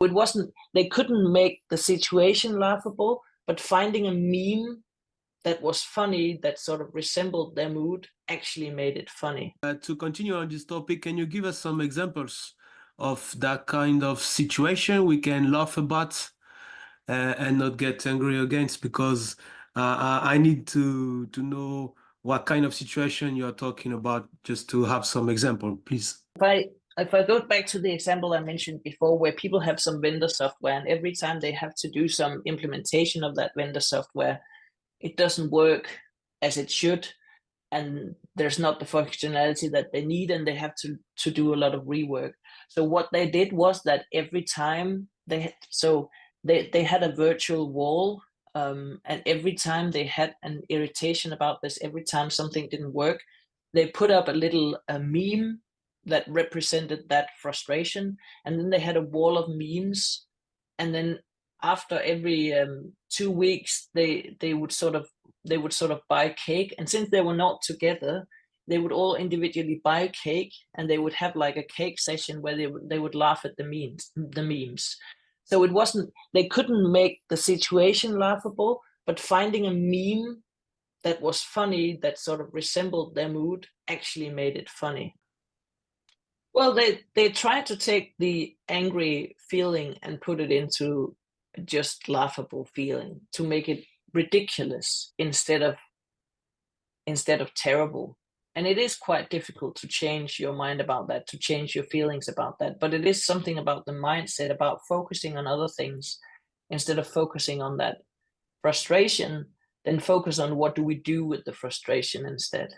It wasn't, they couldn't make the situation laughable, but finding a meme that was funny, that sort of resembled their mood, actually made it funny. To continue on this topic, can you give us some examples of that kind of situation we can laugh about and not get angry against? Because I need to know what kind of situation you're talking about, just to have some example, please. If I go back to the example I mentioned before, where people have some vendor software, and every time they have to do some implementation of that vendor software, it doesn't work as it should, and there's not the functionality that they need, and they have to do a lot of rework. So what they did was that every time they had a virtual wall, and every time they had an irritation about this, every time something didn't work, they put up a meme that represented that frustration, and then they had a wall of memes, and then after every 2 weeks they would sort of buy cake, and since they were not together, they would all individually buy cake, and they would have like a cake session where they would laugh at the memes. So it wasn't, they couldn't make the situation laughable, but finding a meme that was funny, that sort of resembled their mood, actually made it funny. Well, they tried to take the angry feeling and put it into just laughable feeling, to make it ridiculous instead of terrible. And it is quite difficult to change your mind about that, to change your feelings about that. But it is something about the mindset, about focusing on other things instead of focusing on that frustration, then focus on what do we do with the frustration instead.